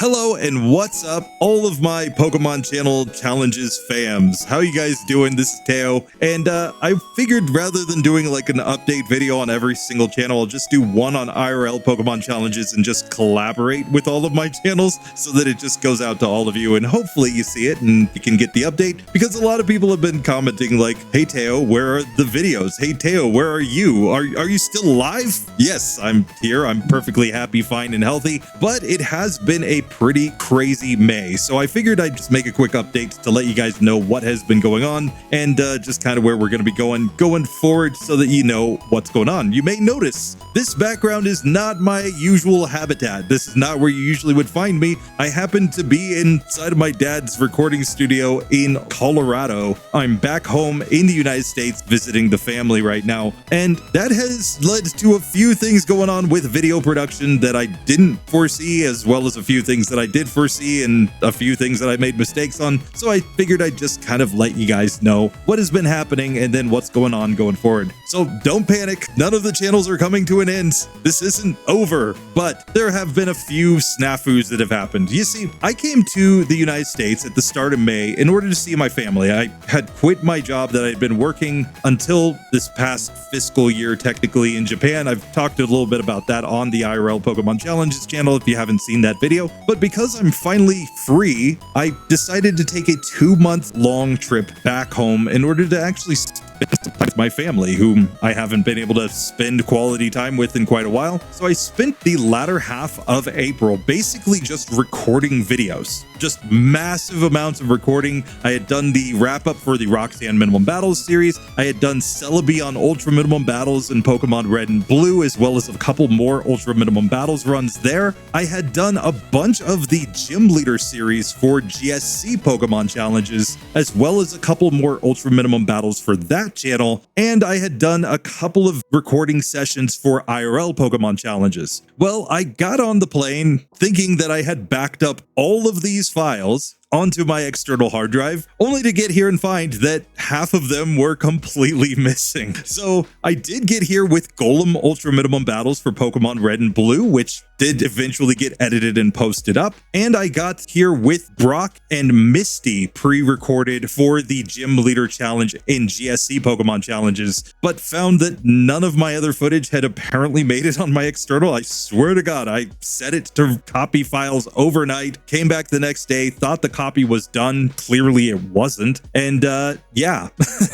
Hello and what's up, all of my Pokemon Channel Challenges fams. How you guys doing? This is Teo, and I figured rather than doing like an update video on every single channel, I'll just do one on IRL Pokemon Challenges and just collaborate with all of my channels so that it just goes out to all of you and hopefully you see it and you can get the update, because a lot of people have been commenting like, hey Teo, where are the videos? Hey Teo, where are you? Are you still alive? Yes, I'm here. I'm perfectly happy, fine, and healthy, but it has been a pretty crazy May, so I figured I'd just make a quick update to let you guys know what has been going on and just kind of where we're going to be going forward so that you know what's going on. You may notice this background is not my usual habitat. This is not where you usually would find me. I happen to be inside of my dad's recording studio in Colorado. I'm back home in the United States visiting the family right now, and that has led to a few things going on with video production that I didn't foresee, as well as a few things that I did foresee and a few things that I made mistakes on. So I figured I'd just kind of let you guys know what has been happening and then what's going on going forward. So don't panic. None of the channels are coming to an end. This isn't over, but there have been a few snafus that have happened. You see, I came to the United States at the start of May in order to see my family. I had quit my job that I'd been working until this past fiscal year, technically, in Japan. I've talked a little bit about that on the IRL Pokemon Challenges channel if you haven't seen that video. But because I'm finally free, I decided to take a 2-month-long trip back home in order to actually spend time with my family, whom I haven't been able to spend quality time with in quite a while. So I spent the latter half of April basically just recording videos, just massive amounts of recording. I had done the wrap-up for the Roxanne Minimum Battles series. I had done Celebi Ultra Minimum Battles in Pokemon Red and Blue, as well as a couple more Ultra Minimum Battles runs there. I had done a bunch of the Gym Leader series for GSC Pokemon Challenges, as well as a couple more Ultra Minimum Battles for that channel, and I had done a couple of recording sessions for IRL Pokemon Challenges. Well, I got on the plane thinking that I had backed up all of these files onto my external hard drive, only to get here and find that half of them were completely missing. So I did get here with Golem Ultra Minimum Battles for Pokemon Red and Blue, which did eventually get edited and posted up, and I got here with Brock and Misty pre-recorded for the Gym Leader Challenge in GSC Pokemon Challenges, but found that none of my other footage had apparently made it on my external. I swear to God, I set it to copy files overnight, came back the next day, thought the copy was done. Clearly it wasn't. And yeah,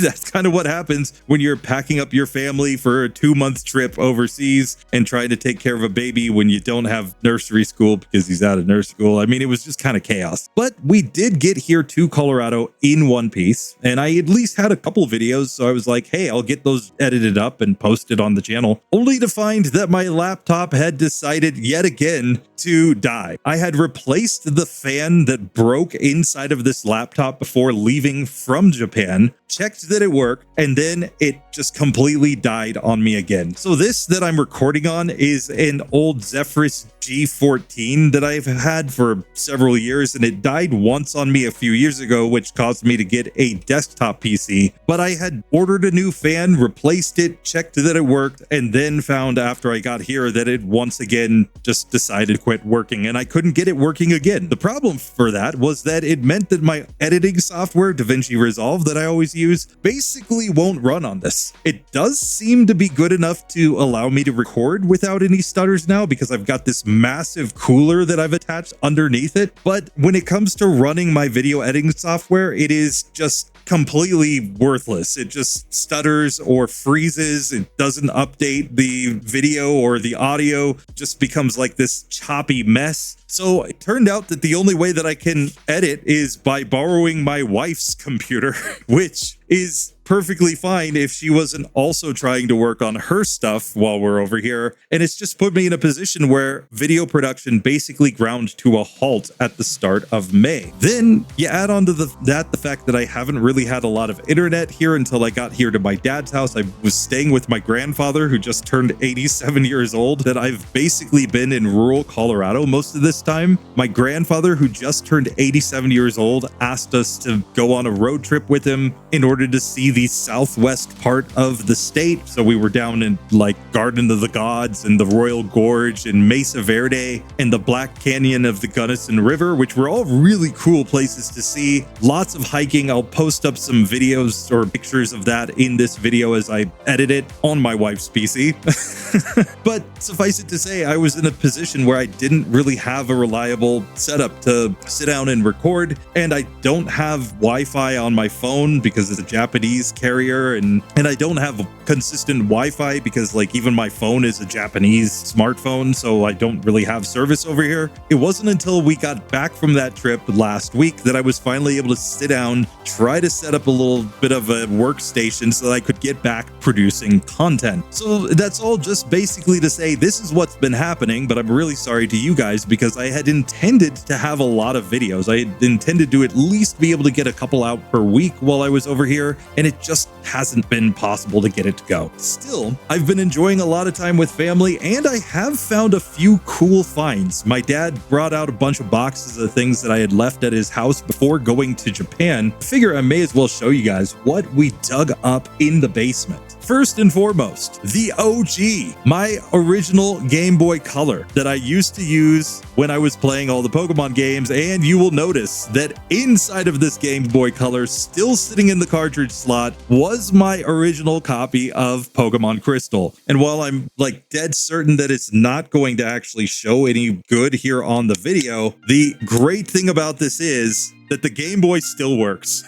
that's kind of what happens when you're packing up your family for a 2-month trip overseas and trying to take care of a baby when you don't have nursery school because he's out of nursery school. I mean, it was just kind of chaos. But we did get here to Colorado in one piece, and I at least had a couple videos, so I was like, hey, I'll get those edited up and posted on the channel, only to find that my laptop had decided yet again to die. I had replaced the fan that broke inside of this laptop before leaving from Japan, checked that it worked, and then it just completely died on me again. So this that I'm recording on is an old Zephyrus G14 that I've had for several years, and it died once on me a few years ago, which caused me to get a desktop PC. But I had ordered a new fan, replaced it, checked that it worked, and then found after I got here that it once again just decided to quit working, and I couldn't get it working again. The problem for that was that it meant that my editing software, DaVinci Resolve, that I always use, basically won't run on this. It does seem to be good enough to allow me to record without any stutters now, because I've got this massive cooler that I've attached underneath it. But when it comes to running my video editing software, it is just completely worthless. It just stutters or freezes. It doesn't update the video, or the audio just becomes like this choppy mess. So it turned out that the only way that I can edit is by borrowing my wife's computer, which is perfectly fine if she wasn't also trying to work on her stuff while we're over here. And it's just put me in a position where video production basically ground to a halt at the start of May. Then you add on to the fact that I haven't really had a lot of internet here until I got here to my dad's house. I was staying with my grandfather, who just turned 87 years old, that I've basically been in rural Colorado most of this time. My grandfather, who just turned 87 years old, asked us to go on a road trip with him in order to see the the southwest part of the state. So we were down in like Garden of the Gods and the Royal Gorge and Mesa Verde and the Black Canyon of the Gunnison River, which were all really cool places to see. Lots of hiking. I'll post up some videos or pictures of that in this video as I edit it on my wife's PC. But suffice it to say, I was in a position where I didn't really have a reliable setup to sit down and record, and I don't have Wi-Fi on my phone because it's a Japanese carrier, and I don't have consistent Wi-Fi because like even my phone is a Japanese smartphone, so I don't really have service over here. It wasn't until we got back from that trip last week that I was finally able to sit down, try to set up a little bit of a workstation so that I could get back producing content. So that's all just basically to say this is what's been happening, but I'm really sorry to you guys because I had intended to have a lot of videos. I had intended to at least be able to get a couple out per week while I was over here, and it just hasn't been possible to get it to go. Still, I've been enjoying a lot of time with family, and I have found a few cool finds. My dad brought out a bunch of boxes of things that I had left at his house before going to Japan. I figure I may as well show you guys what we dug up in the basement. First and foremost, the OG, my original Game Boy Color that I used to use when I was playing all the Pokemon games, and you will notice that inside of this Game Boy Color, still sitting in the cartridge slot, was my original copy of Pokemon Crystal. And while I'm like dead certain that it's not going to actually show any good here on the video, the great thing about this is that the Game Boy still works.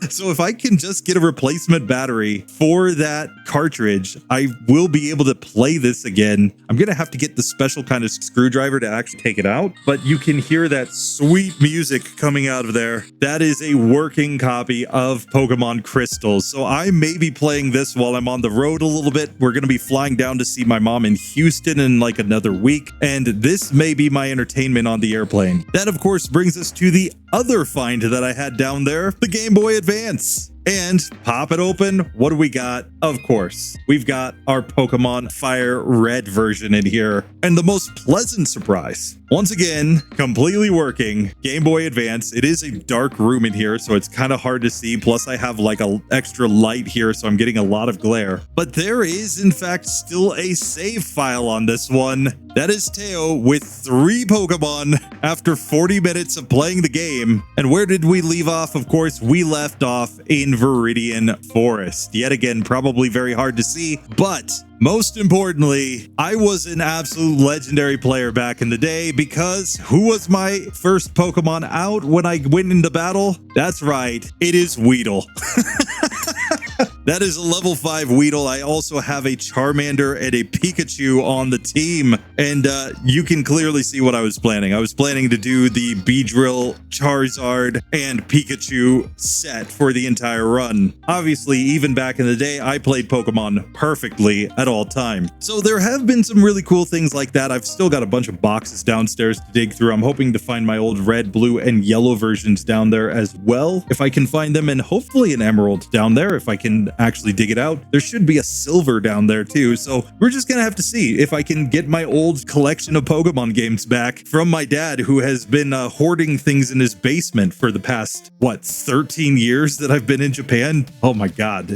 So if I can just get a replacement battery for that cartridge, I will be able to play this again. I'm going to have to get the special kind of screwdriver to actually take it out, but you can hear that sweet music coming out of there. That is a working copy of Pokemon Crystal. So I may be playing this while I'm on the road a little bit. We're going to be flying down to see my mom in Houston in like another week, and this may be my entertainment on the airplane. That, of course, brings us to the other find that I had down there, the Game Boy Advance. And pop it open. What do we got? Of course, we've got our Pokemon Fire Red version in here. And the most pleasant surprise, once again, completely working Game Boy Advance. It is a dark room in here, so it's kind of hard to see. Plus, I have like a extra light here, so I'm getting a lot of glare. But there is, in fact, still a save file on this one. That is Teo with 3 Pokemon after 40 minutes of playing the game. And where did we leave off? Of course, we left off in Viridian Forest. Yet again, probably very hard to see, but most importantly, I was an absolute legendary player back in the day because who was my first Pokemon out when I went into battle? That's right, it is Weedle. That is a level 5 Weedle. I also have a Charmander and a Pikachu on the team, and you can clearly see what I was planning. I was planning to do the Beedrill, Charizard, and Pikachu set for the entire run. Obviously, even back in the day, I played Pokemon perfectly at all time. So there have been some really cool things like that. I've still got a bunch of boxes downstairs to dig through. I'm hoping to find my old red, blue, and yellow versions down there as well, if I can find them, and hopefully an emerald down there if I can actually dig it out. There should be a silver down there too, so we're just gonna have to see if I can get my old collection of Pokemon games back from my dad, who has been hoarding things in his basement for the past, what, 13 years that I've been in Japan? Oh my god.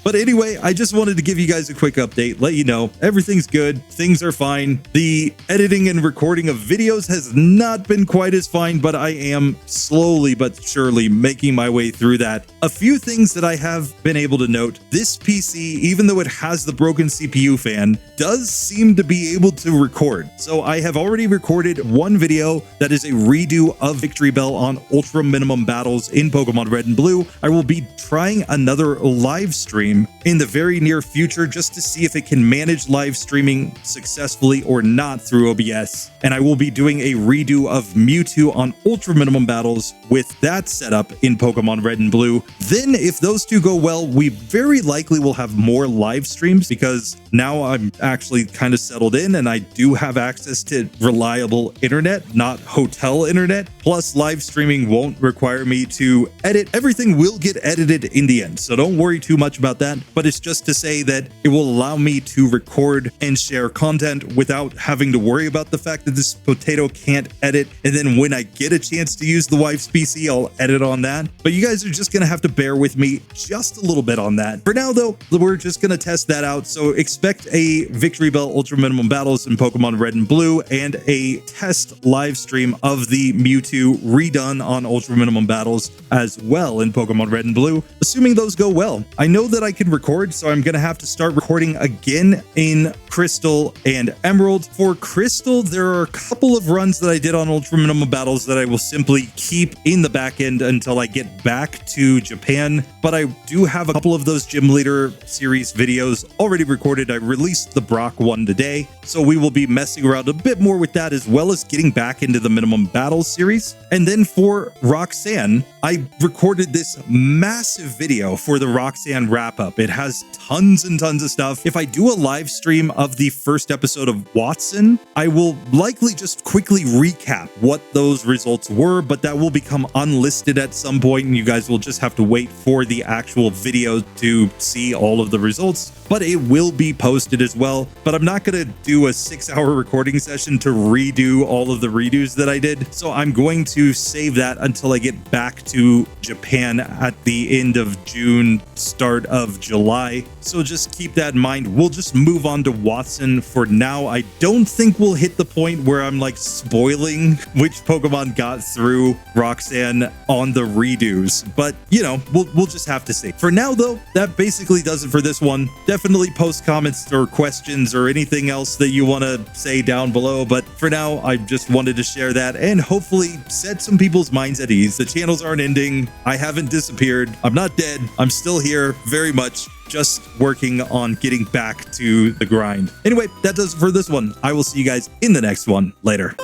But anyway, I just wanted to give you guys a quick update, let you know everything's good, things are fine. The editing and recording of videos has not been quite as fine, but I am slowly but surely making my way through that. A few things that I have been able to note: this PC, even though it has the broken CPU fan, does seem to be able to record. So I have already recorded one video that is a redo of Victory Bell on Ultra Minimum Battles in Pokemon Red and Blue. I will be trying another live stream in the very near future just to see if it can manage live streaming successfully or not through OBS. And I will be doing a redo of Mewtwo on Ultra Minimum Battles with that setup in Pokemon Red and Blue. Then if those two go well, we very likely will have more live streams because now I'm actually kind of settled in and I do have access to reliable internet, not hotel internet. Plus, live streaming won't require me to edit. Everything will get edited in the end, so don't worry too much about that, but it's just to say that it will allow me to record and share content without having to worry about the fact that this potato can't edit. And then when I get a chance to use the wife's PC, I'll edit on that. But you guys are just going to have to bear with me just a little bit on that. For now, though, we're just going to test that out. So expect a Victory Bell Ultra Minimum Battles in Pokemon Red and Blue and a test live stream of the Mewtwo redone on Ultra Minimum Battles as well in Pokemon Red and Blue, assuming those go well. I know that I can record, so I'm going to have to start recording again in Crystal and Emerald. For Crystal, there are a couple of runs that I did on Ultra Minimum Battles that I will simply keep in the back end until I get back to Japan, but I do have a couple of those Gym Leader series videos already recorded. I released the Brock one today, so we will be messing around a bit more with that, as well as getting back into the Minimum Battles series. And then for Roxanne, I recorded this massive video for the Roxanne wrap-up. It has tons and tons of stuff. If I do a live stream of the first episode of Watson, I will likely just quickly recap what those results were, but that will become unlisted at some point, and you guys will just have to wait for the actual video to see all of the results. But it will be posted as well. But I'm not going to do a 6-hour recording session to redo all of the redos that I did. So I'm going to save that until I get back to Japan at the end of June, start of July. So just keep that in mind. We'll just move on to Watson for now. I don't think we'll hit the point where I'm like spoiling which Pokemon got through Roxanne on the redos, but you know, we'll just have to see. For now though, that basically does it for this one. Definitely post comments or questions or anything else that you want to say down below, but for now I just wanted to share that and hopefully set some people's minds at ease. The channels aren't ending. I haven't disappeared. I'm not dead. I'm still here, very much. Just working on getting back to the grind. Anyway, that does it for this one. I will see you guys in the next one. Later.